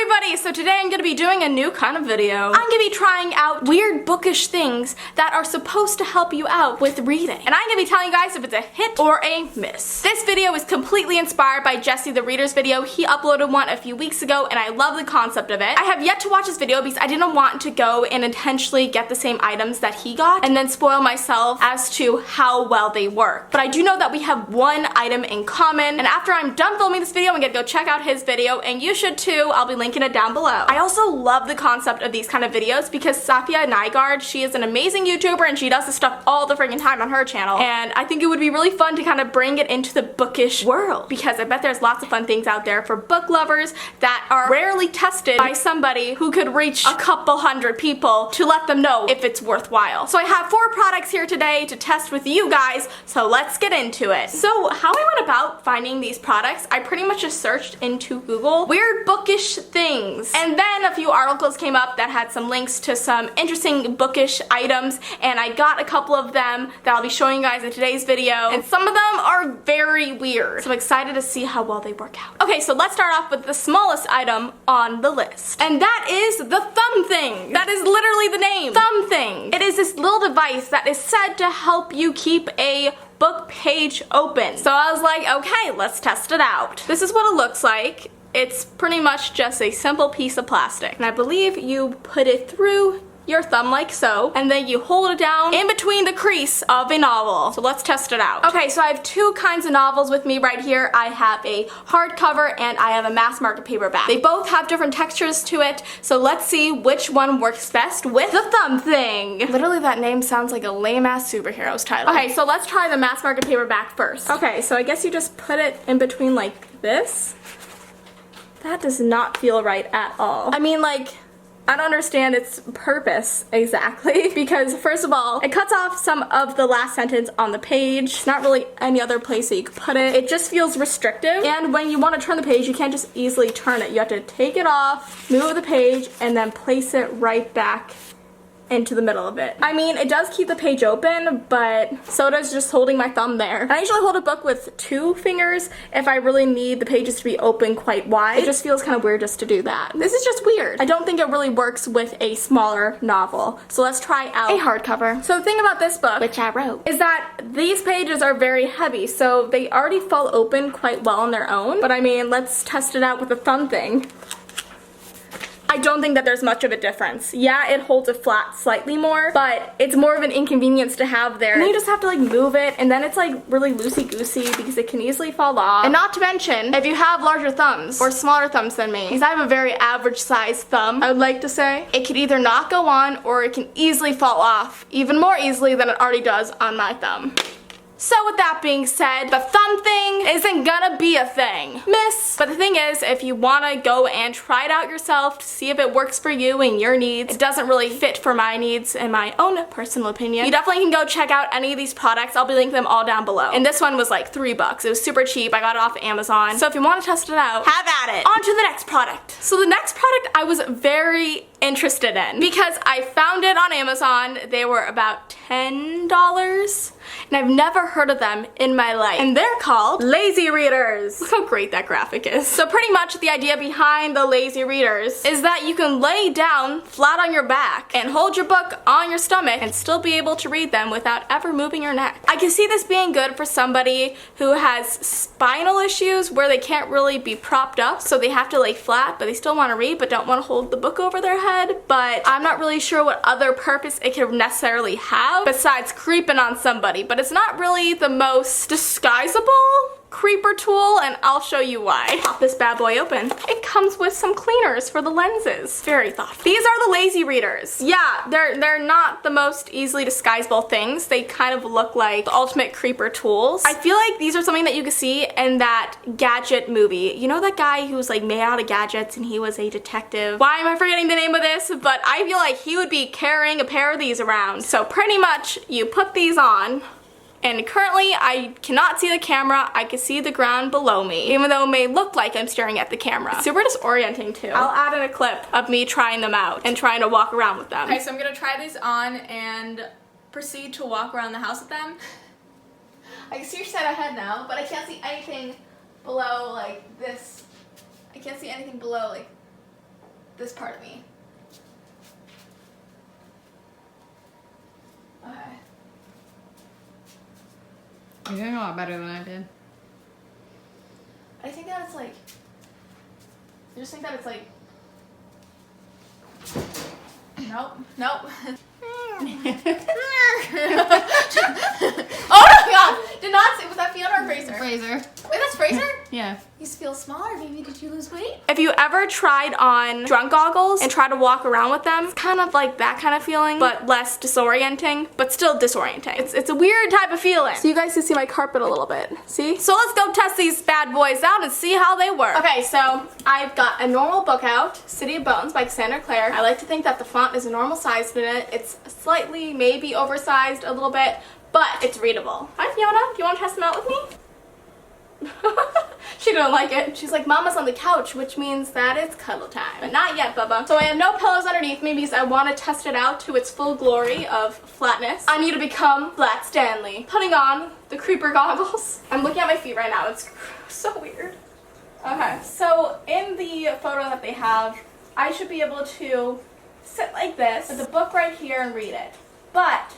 everybody! So today I'm going to be doing a new kind of video. I'm going to be trying out weird bookish things that are supposed to help you out with reading. And I'm going to be telling you guys if it's a hit or a miss. This video is completely inspired by Jesse the Reader's video. He uploaded one a few weeks ago and I love the concept of it. I have yet to watch this video because I didn't want to go and intentionally get the same items that he got and then spoil myself as to how well they work. But I do know that we have one item in common, and after I'm done filming this video, I'm going to go check out his video, and you should too. I'll be linking it down below. I also love the concept of these kind of videos because Sasha Alsberg, she is an amazing YouTuber and she does this stuff all the freaking time on her channel, and I think it would be really fun to kind of bring it into the bookish world because I bet there's lots of fun things out there for book lovers that are rarely tested by somebody who could reach a couple hundred people to let them know if it's worthwhile. So I have 4 products here today to test with you guys, so let's get into it. So how I went about finding these products, I pretty much just searched into Google weird bookish things, and then a few articles came up that had some links to some interesting bookish items, and I got a couple of them that I'll be showing you guys in today's video, and some of them are very weird, so I'm excited to see how well they work out. Okay, so let's start off with the smallest item on the list, and that is the thumb thing. That is literally the name, thumb thing. It is this little device that is said to help you keep a book page open. So I was like, okay, let's test it out. This is what it looks like. It's pretty much just a simple piece of plastic, and I believe you put it through your thumb like so, and then you hold it down in between the crease of a novel. So let's test it out. Okay, so I have 2 kinds of novels with me right here. I have a hardcover and I have a mass market paperback. They both have different textures to it, so let's see which one works best with the thumb thing. Literally that name sounds like a lame-ass superhero's title. Okay, so let's try the mass market paperback first. Okay, so I guess you just put it in between like this. That does not feel right at all. I mean, like, I don't understand its purpose exactly because first of all, it cuts off some of the last sentence on the page. It's not really any other place that you could put it. It just feels restrictive, and when you want to turn the page, you can't just easily turn it. You have to take it off, move the page, and then place it right back into the middle of it. I mean, it does keep the page open, but so does just holding my thumb there. And I usually hold a book with 2 fingers if I really need the pages to be open quite wide. It just feels kind of weird just to do that. This is just weird. I don't think it really works with a smaller novel. So let's try out a hardcover. So the thing about this book, which I wrote, is that these pages are very heavy, so they already fall open quite well on their own. But I mean, let's test it out with the thumb thing. I don't think that there's much of a difference. Yeah, it holds it flat slightly more, but it's more of an inconvenience to have there. And you just have to like move it, and then it's like really loosey-goosey because it can easily fall off. And not to mention, if you have larger thumbs or smaller thumbs than me, because I have a very average size thumb, I would like to say, it could either not go on or it can easily fall off, even more easily than it already does on my thumb. So with that being said, the thumb thing isn't gonna be a thing, miss. But the thing is, if you wanna go and try it out yourself to see if it works for you and your needs, it doesn't really fit for my needs in my own personal opinion, you definitely can go check out any of these products. I'll be linking them all down below. And this one was like $3. It was super cheap. I got it off Amazon. So if you wanna test it out, have at it. On to the next product. So the next product I was very interested in because I found it on Amazon. They were about $10 and I've never heard of them in my life, and they're called Lazy Readers. Look how great that graphic is. So pretty much the idea behind the Lazy Readers is that you can lay down flat on your back and hold your book on your stomach and still be able to read them without ever moving your neck. I can see this being good for somebody who has spinal issues where they can't really be propped up, so they have to lay flat but they still want to read but don't want to hold the book over their head. But I'm not really sure what other purpose it could necessarily have besides creeping on somebody, but it's not really the most disguisable creeper tool, and I'll show you why. Pop this bad boy open. It comes with some cleaners for the lenses. Very thoughtful. These are the Lazy Readers. Yeah, they're not the most easily disguisable things. They kind of look like the ultimate creeper tools. I feel like these are something that you could see in that gadget movie. You know that guy who was like made out of gadgets and he was a detective? Why am I forgetting the name of this? But I feel like he would be carrying a pair of these around. So pretty much you put these on, and currently I cannot see the camera. I can see the ground below me, even though it may look like I'm staring at the camera. Super disorienting too. I'll add in a clip of me trying them out and trying to walk around with them. Okay, so I'm gonna try these on and proceed to walk around the house with them. I can see your side ahead now, but I can't see anything below like this. I can't see anything below like this part of me. Okay. You're doing a lot better than I did. I think that it's like, I just think that it's like, nope, nope. Oh my god! Did not say, was that Fiona or Fraser? Fraser. Wait, that's Fraser? Yeah. You feel smaller, baby. Did you lose weight? If you ever tried on drunk goggles and try to walk around with them, it's kind of like that kind of feeling, but less disorienting, but still disorienting. It's a weird type of feeling. So you guys can see my carpet a little bit. See? So let's go test these bad boys out and see how they work. Okay, so I've got a normal book out, City of Bones by Cassandra Clare. I like to think that the font is a normal size in it. It's slightly, maybe oversized a little bit, but it's readable. Hi, Fiona. Do you want to test them out with me? She don't like it. She's like, Mama's on the couch, which means that it's cuddle time. But not yet, Bubba. So I have no pillows underneath me because I want to test it out to its full glory of flatness. I need to become Flat Stanley. Putting on the creeper goggles. I'm looking at my feet right now. It's so weird. Okay, so in the photo that they have, I should be able to sit like this with the book right here and read it. But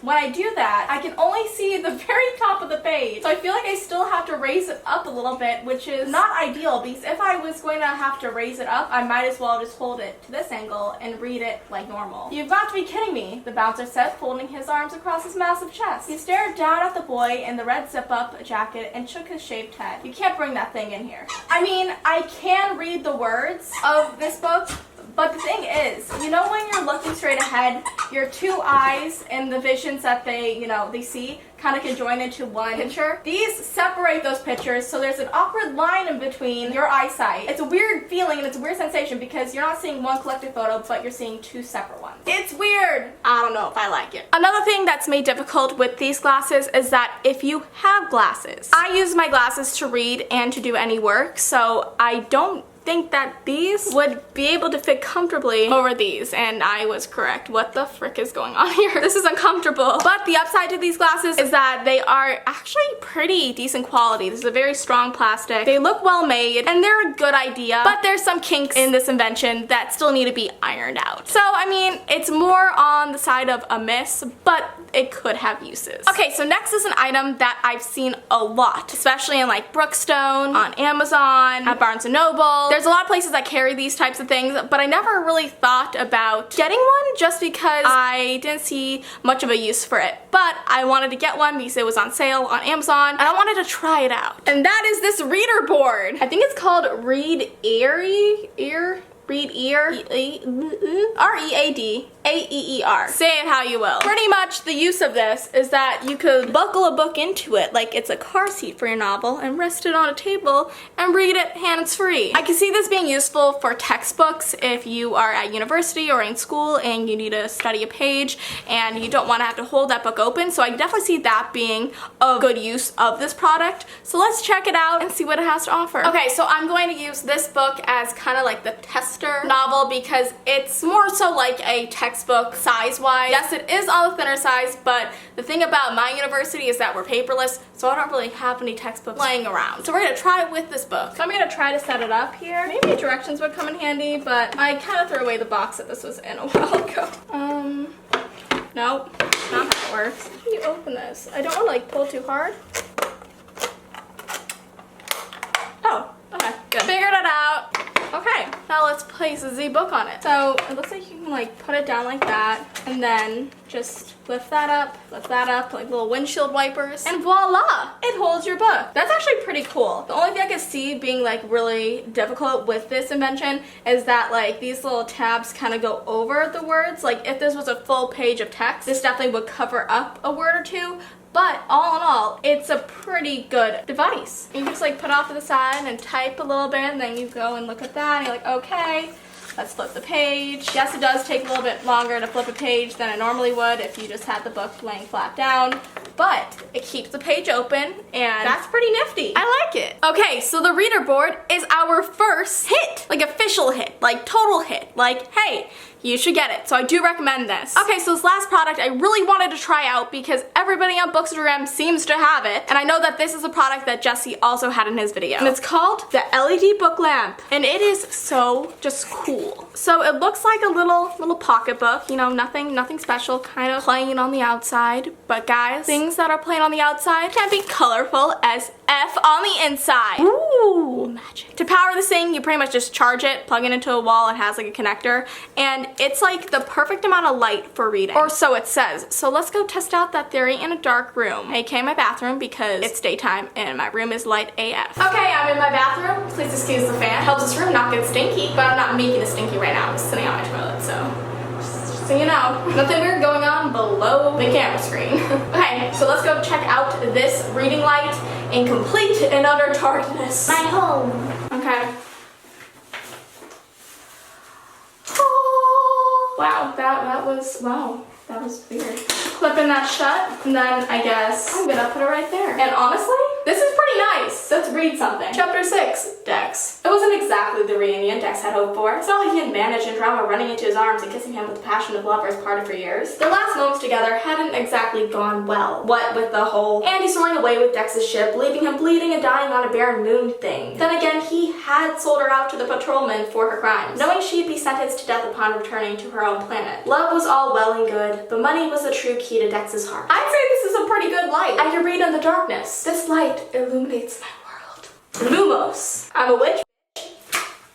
when I do that, I can only see the very top of the page. So I feel like I still have to raise it up a little bit, which is not ideal because if I was going to have to raise it up, I might as well just hold it to this angle and read it like normal. You've got to be kidding me, the bouncer said, folding his arms across his massive chest. He stared down at the boy in the red zip-up jacket and shook his shaved head. You can't bring that thing in here. I mean, I can read the words of this book, but the thing is, you know when you're looking straight ahead, your two eyes and the visions that they see kind of can join into one picture? These separate those pictures, so there's an awkward line in between your eyesight. It's a weird feeling and it's a weird sensation because you're not seeing one collective photo, but you're seeing two separate ones. It's weird. I don't know if I like it. Another thing that's made difficult with these glasses is that if you have glasses, I use my glasses to read and to do any work, so I don't think that these would be able to fit comfortably over these, and I was correct. What the frick is going on here? This is uncomfortable. But the upside to these glasses is that they are actually pretty decent quality. This is a very strong plastic. They look well made and they're a good idea, but there's some kinks in this invention that still need to be ironed out. So I mean, it's more on the side of a miss, but it could have uses. Okay, so next is an item that I've seen a lot, especially in like Brookstone, on Amazon, at Barnes & Noble. There's a lot of places that carry these types of things, but I never really thought about getting one just because I didn't see much of a use for it. But I wanted to get one because it was on sale on Amazon, and I wanted to try it out. And that is this reader board. I think it's called Read R-E-A-D-A-E-E-R. Say it how you will. Pretty much the use of this is that you could buckle a book into it like it's a car seat for your novel and rest it on a table and read it hands-free. I can see this being useful for textbooks if you are at university or in school and you need to study a page and you don't want to have to hold that book open, so I can definitely see that being a good use of this product. So let's check it out and see what it has to offer. Okay, so I'm going to use this book as kind of like the tester novel because it's more so like a textbook size-wise. Yes, it is on the thinner size, but the thing about my university is that we're paperless, so I don't really have any textbooks laying around. So we're gonna try it with this book. So I'm gonna try to set it up here. Maybe directions would come in handy, but I kind of threw away the box that this was in a while ago. Nope, not how it works. How do you open this? I don't want to like pull too hard. Oh, okay, good. Figured it out. Okay, now let's place the book on it. So it looks like you can like put it down like that and then just lift that up like little windshield wipers, and voila, it holds your book. That's actually pretty cool. The only thing I could see being like really difficult with this invention is that like these little tabs kind of go over the words. Like if this was a full page of text, this definitely would cover up a word or two. But all in all, it's a pretty good device. You can just like put off to the side and type a little bit, and then you go and look at that and you're like, okay, let's flip the page. Yes, it does take a little bit longer to flip a page than it normally would if you just had the book laying flat down. but it keeps the page open, and that's pretty nifty. I like it. Okay, so the reader board is our first hit, like official hit, like total hit, like, hey, you should get it. So I do recommend this. Okay, so this last product I really wanted to try out because everybody on Bookstagram seems to have it. And I know that this is a product that Jesse also had in his video. And it's called the LED book lamp. And it is so just cool. So it looks like a little pocketbook, you know, nothing special, kind of plain on the outside. But guys, things that are plain on the outside can be colorful as F on the inside. Ooh, magic. To power this thing, you pretty much just charge it, plug it into a wall, it has like a connector, and it's like the perfect amount of light for reading. Or so it says. So let's go test out that theory in a dark room. I came in my bathroom because it's daytime and my room is light AF. Okay, I'm in my bathroom. Please excuse the fan. Helps this room not get stinky, but I'm not making it stinky right now. I'm just sitting on my toilet, so you know, nothing weird going on below the camera screen. Okay, so let's go check out this reading light in complete and utter darkness. My home. Okay. Wow, that was weird. Clipping that shut, and then I guess I'm gonna put it right there. And honestly, this is pretty nice. Let's read something. Chapter 6, Dex. It wasn't exactly the reunion Dex had hoped for. It's not like he had managed in drama running into his arms and kissing him with the passion of lovers parted for years. Their last moments together hadn't exactly gone well. What with the whole Andy soaring away with Dex's ship, leaving him bleeding and dying on a barren moon thing. Then again, he had sold her out to the patrolman for her crimes, knowing she'd be sentenced to death upon returning to her own planet. Love was all well and good, but money was the true key to Dex's heart. I'd say this is a pretty good light. I can read in the darkness. This light illuminates my world. Lumos. I'm a witch.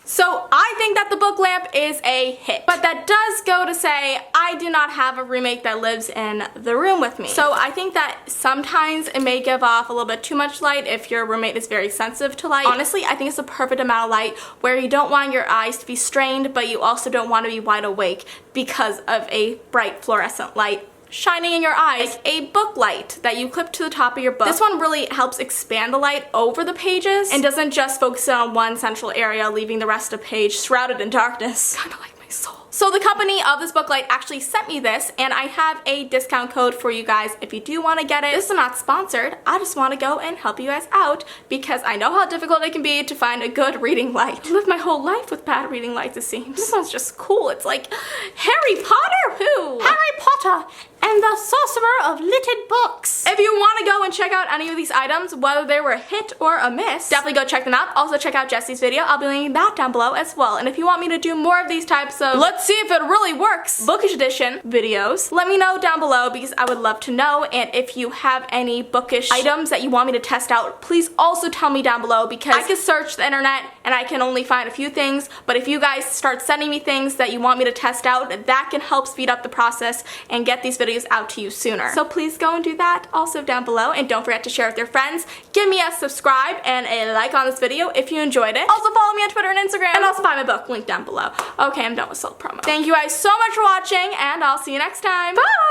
So I think that the book lamp is a hit. But that does go to say I do not have a roommate that lives in the room with me. So I think that sometimes it may give off a little bit too much light if your roommate is very sensitive to light. Honestly, I think it's the perfect amount of light where you don't want your eyes to be strained, but you also don't want to be wide awake because of a bright fluorescent light shining in your eyes. Like a book light that you clip to the top of your book. This one really helps expand the light over the pages and doesn't just focus on one central area, leaving the rest of the page shrouded in darkness. Kind of like my soul. So the company of this book light actually sent me this, and I have a discount code for you guys if you do want to get it. This is not sponsored. I just want to go and help you guys out because I know how difficult it can be to find a good reading light. I lived my whole life with bad reading lights, it seems. This one's just cool. It's like Harry Potter. Who? Harry Potter and the Sorcerer of Littered Books. If you want to go and check out any of these items, whether they were a hit or a miss, definitely go check them out. Also check out Jesse's video. I'll be linking that down below as well. And if you want me to do more of these types of let's see if it really works bookish edition videos, let me know down below because I would love to know. And if you have any bookish items that you want me to test out, please also tell me down below because I can search the internet and I can only find a few things. But if you guys start sending me things that you want me to test out, that can help speed up the process and get these videos out to you sooner. So please go and do that also down below, and don't forget to share with your friends. Give me a subscribe and a like on this video if you enjoyed it. Also follow me on Twitter and Instagram, and also buy my book, link down below. Okay, I'm done with self promo. Thank you guys so much for watching, and I'll see you next time. Bye!